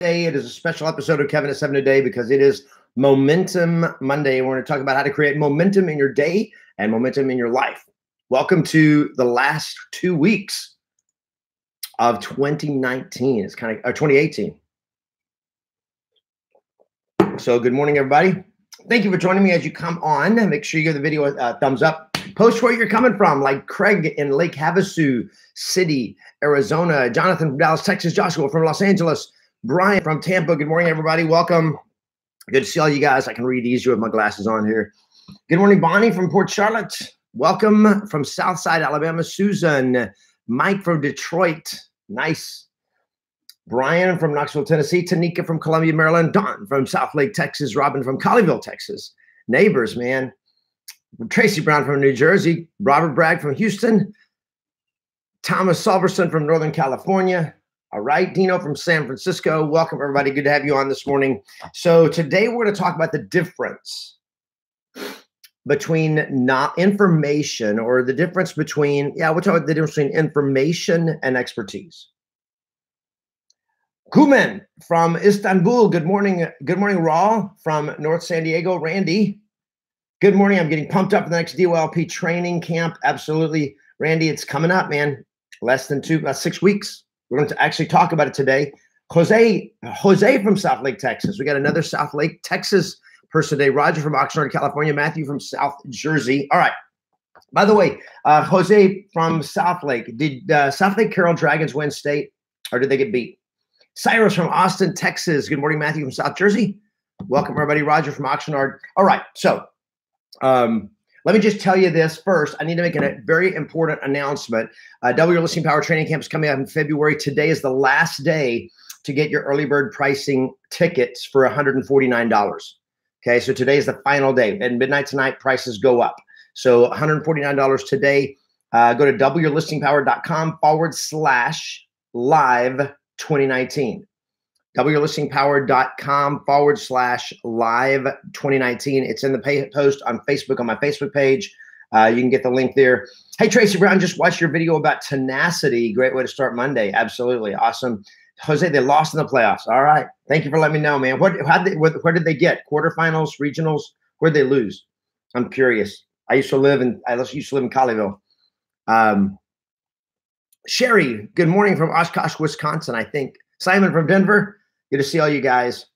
Today, it is a special episode of Kevin at 7 today because it is Momentum Monday. We're going to talk about how to create momentum in your day and momentum in your life. Welcome to the last 2 weeks of 2019. It's kind of 2018. So good morning, everybody. Thank you for joining me as you come on. Make sure you give the video a thumbs up. Post where you're coming from, like Craig in Lake Havasu City, Arizona, Jonathan from Dallas, Texas, Joshua from Los Angeles, Brian from Tampa. Good morning, everybody. Welcome. Good to see all you guys. I can read easier with my glasses on here. Good morning, Bonnie from Port Charlotte. Welcome from Southside, Alabama. Susan, Mike from Detroit. Nice. Brian from Knoxville, Tennessee. Tanika from Columbia, Maryland. Don from South Lake, Texas. Robin from Colleyville, Texas. Neighbors, man. Tracy Brown from New Jersey. Robert Bragg from Houston. Thomas Salverson from Northern California. All right, Dino from San Francisco. Welcome, everybody. Good to have you on this morning. So today we're going to talk about the difference between not information, or the difference between, we'll talk about the difference between information and expertise. Kumen from Istanbul. Good morning. Good morning, Raul from North San Diego. Randy. Good morning. I'm getting pumped up for the next DOLP training camp. Absolutely. Randy, it's coming up, man. Less than 6 weeks. We're going to actually talk about it today. Jose from South Lake, Texas. We got another South Lake, Texas person today. Roger from Oxnard, California. Matthew from South Jersey. All right. By the way, Jose from South Lake. Did South Lake Carroll Dragons win state, or did they get beat? Cyrus from Austin, Texas. Good morning, Matthew from South Jersey. Welcome, everybody. Roger from Oxnard. All right. So let me just tell you this first. I need to make a very important announcement. Double Your Listing Power Training Camp is coming up in February. Today is the last day to get your early bird pricing tickets for $149. Okay, so today is the final day. At midnight tonight, prices go up. So $149 today. Go to doubleyourlistingpower.com/live 2019. doubleyourlistingpower.com/live 2019. It's in the post on Facebook, on my Facebook page. You can get the link there. Hey, Tracy Brown, just watched your video about tenacity. Great way to start Monday. Absolutely. Awesome. Jose, they lost in the playoffs. All right. Thank you for letting me know, man. Where did they get? Quarterfinals, regionals? Where'd they lose? I'm curious. I used to live in Colleyville. Sherry, good morning from Oshkosh, Wisconsin, I think. Simon from Denver. Good to see all you guys.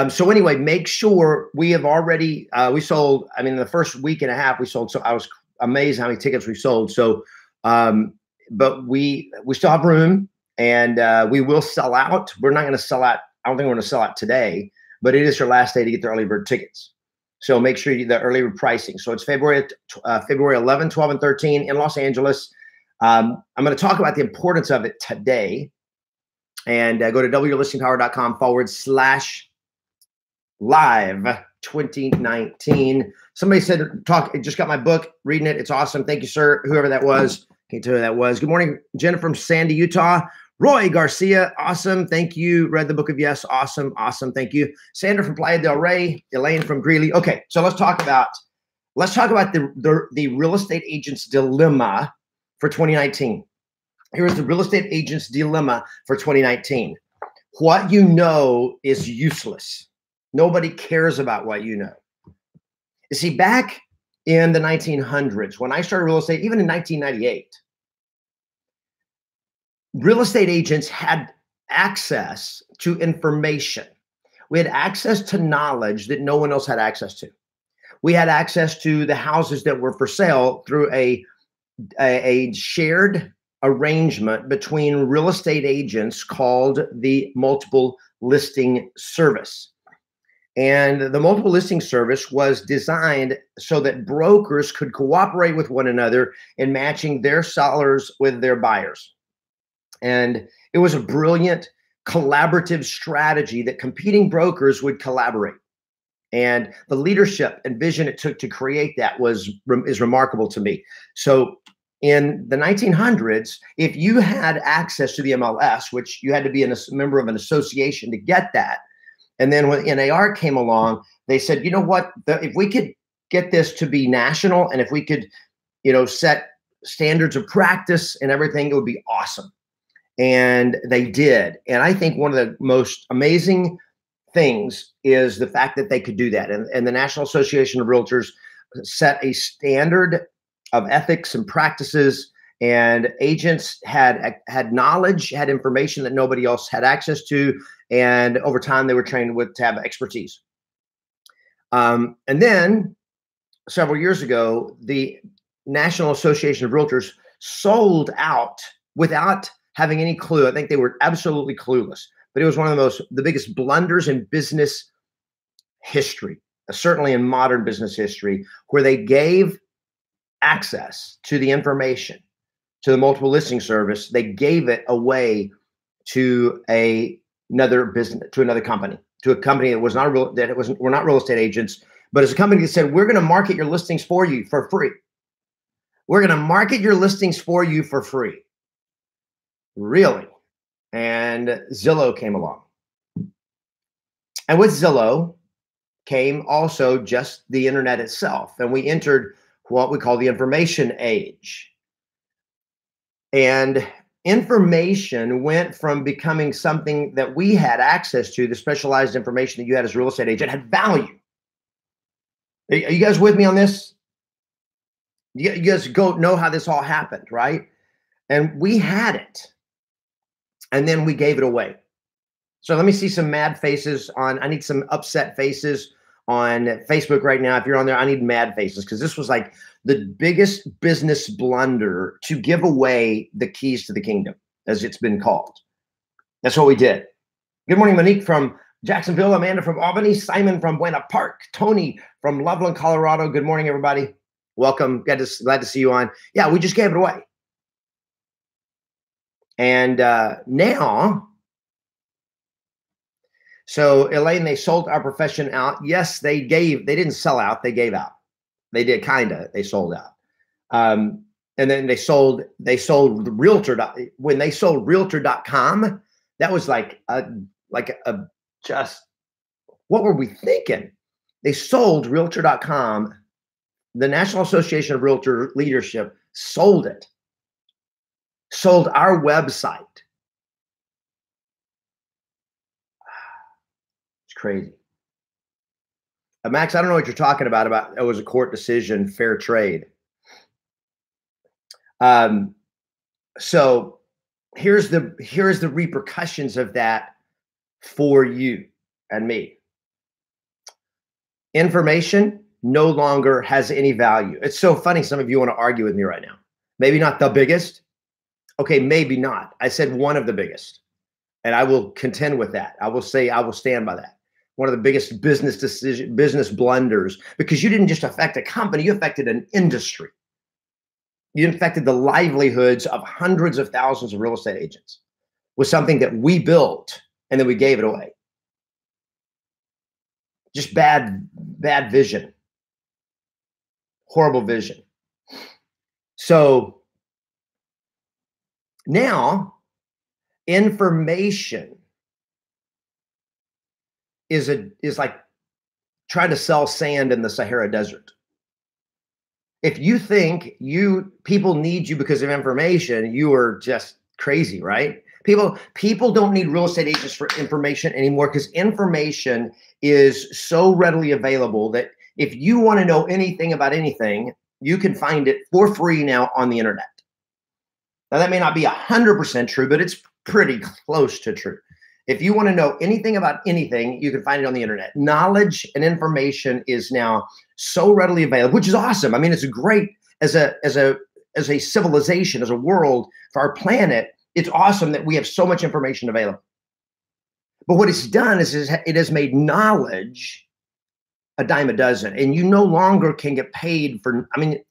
So anyway, make sure we have already, we sold, the first week and a half we sold. So I was amazed how many tickets we sold. So, but we still have room, and we will sell out. We're not going to sell out. I don't think we're going to sell out today, but it is your last day to get the early bird tickets. So make sure you the early bird pricing. So it's February 11, 12, and 13 in Los Angeles. I'm going to talk about the importance of it today. And go to doubleyourlistingpower.com/live 2019. Somebody said, just got my book, reading it. It's awesome. Thank you, sir. Whoever that was. Can't tell who that was. Good morning, Jenna from Sandy, Utah. Roy Garcia. Awesome. Thank you. Read the book of Yes. Awesome. Awesome. Thank you. Sandra from Playa del Rey. Elaine from Greeley. Okay. So let's talk about the real estate agent's dilemma for 2019. Here's the real estate agent's dilemma for 2019. What you know is useless. Nobody cares about what you know. You see, back in the 1900s, when I started real estate, even in 1998, real estate agents had access to information. We had access to knowledge that no one else had access to. We had access to the houses that were for sale through a shared arrangement between real estate agents called the multiple listing service. And the multiple listing service was designed so that brokers could cooperate with one another in matching their sellers with their buyers. And it was a brilliant collaborative strategy that competing brokers would collaborate. And the leadership and vision it took to create that is remarkable to me. So in the 1900s, if you had access to the MLS, which you had to be a member of an association to get that, and then when NAR came along, they said, you know what, if we could get this to be national, and if we could, set standards of practice and everything, it would be awesome. And they did. And I think one of the most amazing things is the fact that they could do that. And the National Association of Realtors set a standard of ethics and practices, and agents had knowledge, had information that nobody else had access to. And over time, they were trained to have expertise. And then several years ago, the National Association of Realtors sold out without having any clue. I think they were absolutely clueless, but it was one of the biggest blunders in business history, certainly in modern business history, where they gave access to the information to the multiple listing service. They gave it away to another business, to another company, to a company that was not real, that it wasn't, we're not real estate agents, but it's a company that said, we're going to market your listings for you for free. We're going to market your listings for you for free. Really? And Zillow came along. And with Zillow came also just the internet itself. And we entered what we call the information age. And information went from becoming something that we had access to, the specialized information that you had as a real estate agent, had value. Are you guys with me on this? You guys know how this all happened, right? And we had it. And then we gave it away. So let me see some mad faces I need some upset faces on Facebook right now. If you're on there, I need mad faces, because this was like the biggest business blunder to give away the keys to the kingdom, as it's been called. That's what we did. Good morning, Monique from Jacksonville, Amanda from Albany, Simon from Buena Park, Tony from Loveland, Colorado. Good morning, everybody. Welcome. Glad to see you on. Yeah, we just gave it away. And now, so Elaine, they sold our profession out. Yes, they didn't sell out, they gave out. They did they sold out. And then they sold Realtor. When they sold Realtor.com, that was like just, what were we thinking? They sold Realtor.com. The National Association of Realtor Leadership sold it. Sold our website. It's crazy. Max, I don't know what you're talking about it was a court decision, fair trade. So here's the repercussions of that for you and me. Information no longer has any value. It's so funny. Some of you want to argue with me right now. Maybe not the biggest. Okay, maybe not. I said one of the biggest, and I will contend with that. I will stand by that. One of the biggest business blunders, because you didn't just affect a company, you affected an industry. You affected the livelihoods of hundreds of thousands of real estate agents with something that we built and then we gave it away. Just bad vision. Horrible vision. So now information is like trying to sell sand in the Sahara Desert. If you think people need you because of information, you are just crazy, right? People don't need real estate agents for information anymore, because information is so readily available that if you want to know anything about anything, you can find it for free now on the internet. Now, that may not be 100% true, but it's pretty close to true. If you want to know anything about anything, you can find it on the internet. Knowledge and information is now so readily available, which is awesome. I mean, it's great as a civilization, as a world, for our planet. It's awesome that we have so much information available. But what it's done is it has made knowledge a dime a dozen, and you no longer can get paid for. I mean,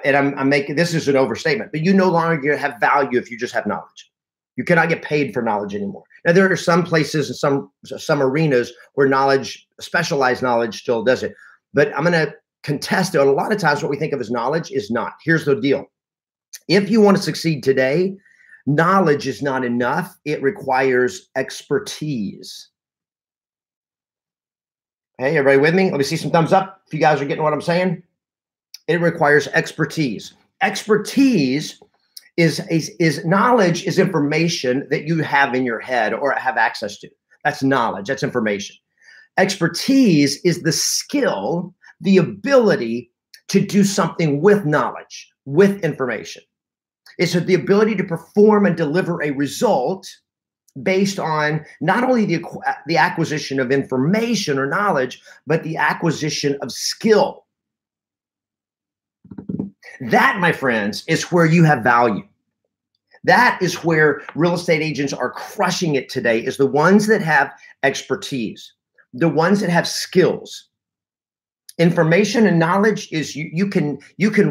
and I'm making this is an overstatement, but you no longer have value if you just have knowledge. You cannot get paid for knowledge anymore. Now, there are some places and some arenas where specialized knowledge still does it. But I'm going to contest it. A lot of times what we think of as knowledge is not. Here's the deal. If you want to succeed today, knowledge is not enough. It requires expertise. Hey, everybody with me? Let me see some thumbs up if you guys are getting what I'm saying. It requires expertise. Expertise is knowledge is information that you have in your head or have access to. That's knowledge. That's information. Expertise is the skill, the ability to do something with knowledge, with information. It's the ability to perform and deliver a result based on not only the acquisition of information or knowledge, but the acquisition of skill. That, my friends, is where you have value. That is where real estate agents are crushing it today, is the ones that have expertise, the ones that have skills. Information and knowledge is you can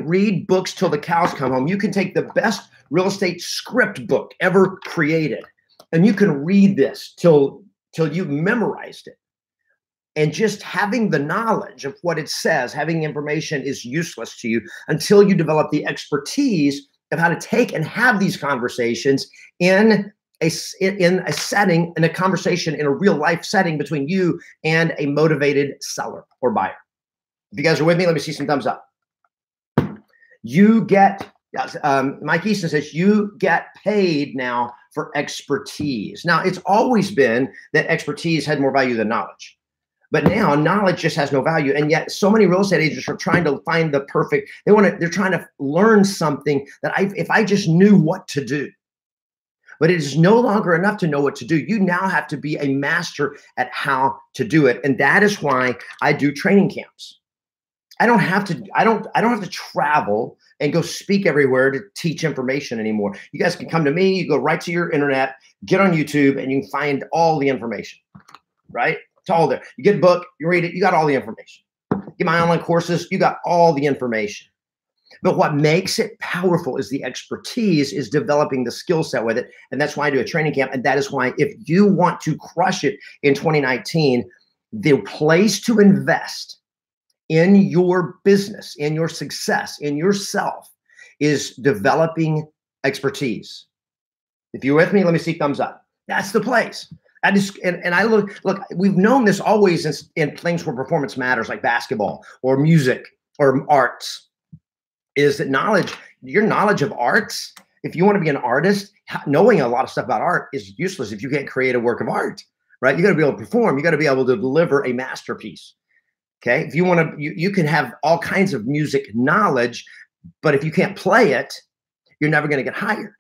read books till the cows come home. You can take the best real estate script book ever created, and you can read this till you've memorized it. And just having the knowledge of what it says, having information is useless to you until you develop the expertise of how to take and have these conversations in a setting, in a conversation, in a real life setting between you and a motivated seller or buyer. If you guys are with me, let me see some thumbs up. You get, Mike Easton says, you get paid now for expertise. Now, it's always been that expertise had more value than knowledge. But now knowledge just has no value. And yet so many real estate agents are trying to find the perfect, they're trying to learn something that if I just knew what to do. But it is no longer enough to know what to do. You now have to be a master at how to do it. And that is why I do training camps. I don't have to travel and go speak everywhere to teach information anymore. You guys can come to me, you go right to your internet, get on YouTube, and you can find all the information, right? It's all there. You get a book, you read it, you got all the information. Get my online courses, you got all the information. But what makes it powerful is the expertise, is developing the skill set with it. And that's why I do a training camp. And that is why, if you want to crush it in 2019, the place to invest in your business, in your success, in yourself, is developing expertise. If you're with me, let me see thumbs up. That's the place. I look, we've known this always in things where performance matters, like basketball or music or arts, is that your knowledge of arts, if you want to be an artist, knowing a lot of stuff about art is useless if you can't create a work of art, right? You got to be able to perform. You got to be able to deliver a masterpiece. Okay. If you want to, you can have all kinds of music knowledge, but if you can't play it, you're never going to get hired.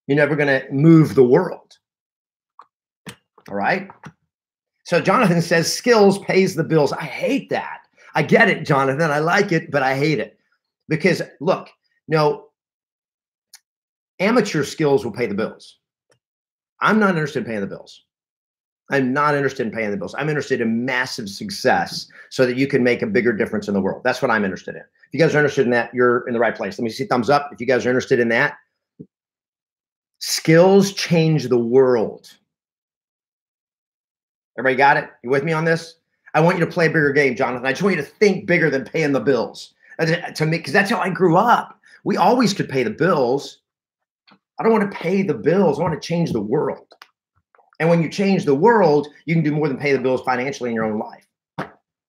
You're never going to move the world. All right. So Jonathan says skills pays the bills. I hate that. I get it, Jonathan. I like it, but I hate it because look, amateur skills will pay the bills. I'm not interested in paying the bills. I'm not interested in paying the bills. I'm interested in massive success so that you can make a bigger difference in the world. That's what I'm interested in. If you guys are interested in that, you're in the right place. Let me see thumbs up. If you guys are interested in that, skills change the world. Everybody got it? You with me on this? I want you to play a bigger game, Jonathan. I just want you to think bigger than paying the bills. To me, because that's how I grew up. We always could pay the bills. I don't want to pay the bills. I want to change the world. And when you change the world, you can do more than pay the bills financially in your own life.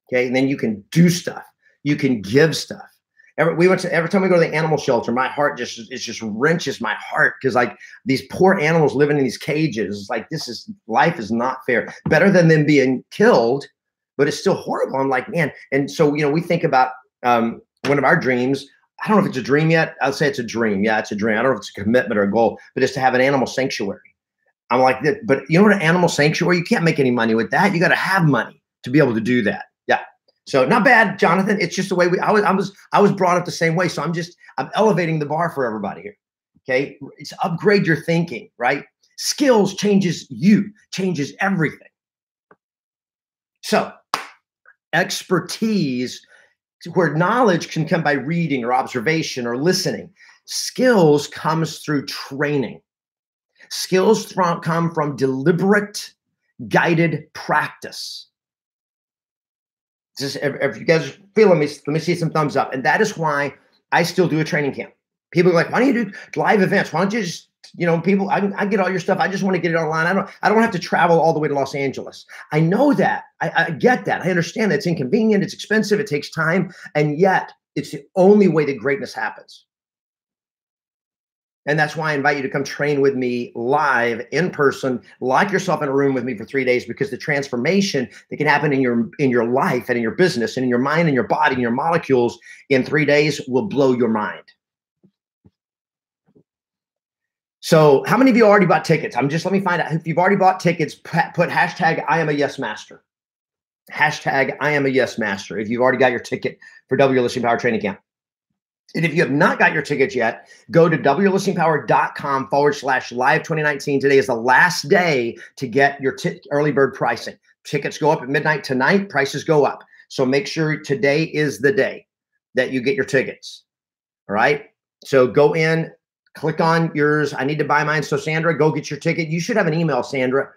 Okay. And then you can do stuff. You can give stuff. Every time we go to the animal shelter, my heart just wrenches my heart, because like these poor animals living in these cages, it's like life is not fair. Better than them being killed, but it's still horrible. I'm like, man. And so, we think about one of our dreams. I don't know if it's a dream yet. I'll say it's a dream. Yeah, it's a dream. I don't know if it's a commitment or a goal, but it's to have an animal sanctuary. I'm like, but you know what, an animal sanctuary, you can't make any money with that. You got to have money to be able to do that. Yeah. So not bad, Jonathan. It's just the way I was brought up the same way. So I'm elevating the bar for everybody here. Okay. It's upgrade your thinking, right? Skills changes everything. So expertise, where knowledge can come by reading or observation or listening. Skills comes through training. Skills come from deliberate, guided practice. If you guys are feeling me, let me see some thumbs up. And that is why I still do a training camp. People are like, why don't you do live events? Why don't you just, people, I get all your stuff. I just want to get it online. I don't have to travel all the way to Los Angeles. I know that. I get that. I understand that it's inconvenient. It's expensive. It takes time. And yet it's the only way that greatness happens. And that's why I invite you to come train with me live in person, lock yourself in a room with me for 3 days, because the transformation that can happen in your life and in your business and in your mind and your body and your molecules in 3 days will blow your mind. So how many of you already bought tickets? Let me find out. If you've already bought tickets, put hashtag I am a yes master. Hashtag I am a yes master if you've already got your ticket for W Your Listening Power Training Camp. And if you have not got your tickets yet, go to wlisteningpower.com/live 2019. Today is the last day to get your early bird pricing. Tickets go up at midnight tonight. Prices go up. So make sure today is the day that you get your tickets. All right. So go in, click on yours. I need to buy mine. So Sandra, go get your ticket. You should have an email, Sandra.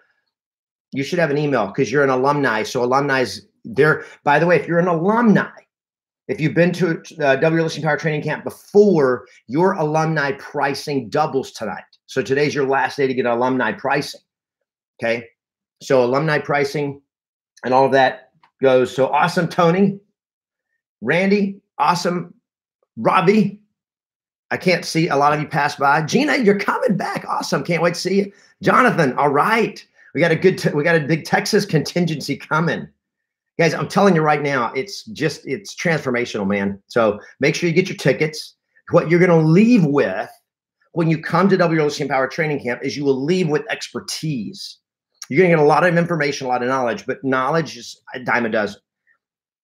You should have an email because you're an alumni. So alumni's there. By the way, if you're an alumni, if you've been to W Listening Power Training Camp before, your alumni pricing doubles tonight. So today's your last day to get alumni pricing. Okay. So alumni pricing and all of that goes. So awesome, Tony, Randy, awesome, Robbie. I can't see a lot of you pass by. Gina, you're coming back. Awesome. Can't wait to see you. Jonathan. All right. We got a big Texas contingency coming. Guys, I'm telling you right now, it's transformational, man. So make sure you get your tickets. What you're going to leave with when you come to W Listening Power Training Camp is you will leave with expertise. You're going to get a lot of information, a lot of knowledge, but knowledge is a dime a dozen.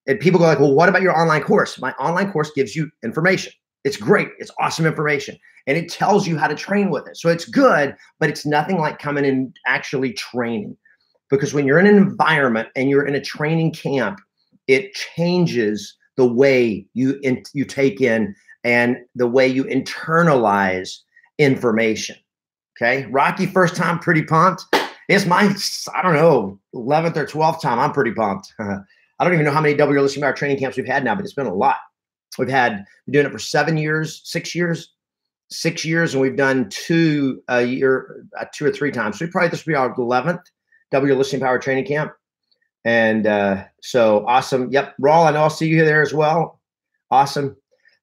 And people go like, well, what about your online course? My online course gives you information. It's great. It's awesome information. And it tells you how to train with it. So it's good, but it's nothing like coming and actually training. Because when you're in an environment and you're in a training camp, it changes the way you take in and the way you internalize information. Okay. Rocky, first time, pretty pumped. It's my, I don't know, 11th or 12th time. I'm pretty pumped. I don't even know how many W Listening Power training camps we've had now, but it's been a lot. We've been doing it for 6 years, and we've done 2 a year, 2 or 3 times. So this will be our 11th W Listening Power Training Camp. And so awesome. Yep. Raul, I know I'll see you there as well. Awesome.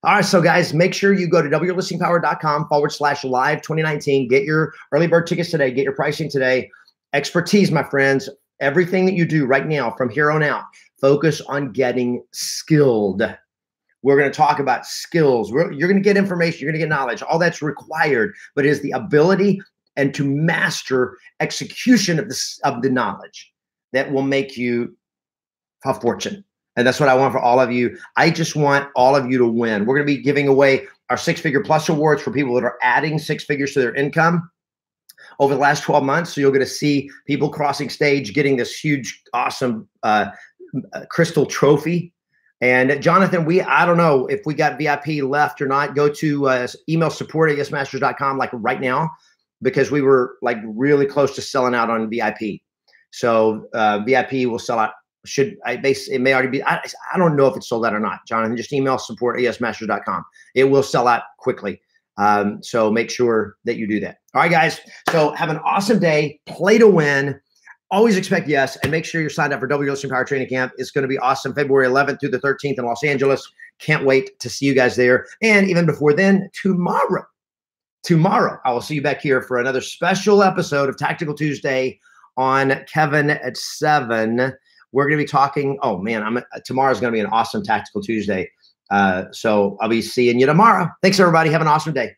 All right. So guys, make sure you go to wlisteningpower.com/live 2019. Get your early bird tickets today. Get your pricing today. Expertise, my friends. Everything that you do right now from here on out, focus on getting skilled. We're going to talk about skills. You're going to get information. You're going to get knowledge. All that's required, but it is the ability and to master execution of the knowledge that will make you a fortune. And that's what I want for all of you. I just want all of you to win. We're going to be giving away our 6-figure plus awards for people that are adding 6 figures to their income over the last 12 months. So you're going to see people crossing stage, getting this huge, awesome crystal trophy. And Jonathan, I don't know if we got VIP left or not. Go to email support@yesmasters.com like right now, because we were like really close to selling out on VIP. So VIP will sell out. It may already be. I don't know if it's sold out or not. Jonathan, just email support@yesmasters.com. It will sell out quickly. So make sure that you do that. All right, guys. So have an awesome day. Play to win. Always expect yes, and make sure you're signed up for W Listening Power Training Camp. It's going to be awesome. February 11th through the 13th in Los Angeles. Can't wait to see you guys there. And even before then, tomorrow, I will see you back here for another special episode of Tactical Tuesday on Kevin at 7. We're going to be talking. Oh man, tomorrow's going to be an awesome Tactical Tuesday. So I'll be seeing you tomorrow. Thanks, everybody. Have an awesome day.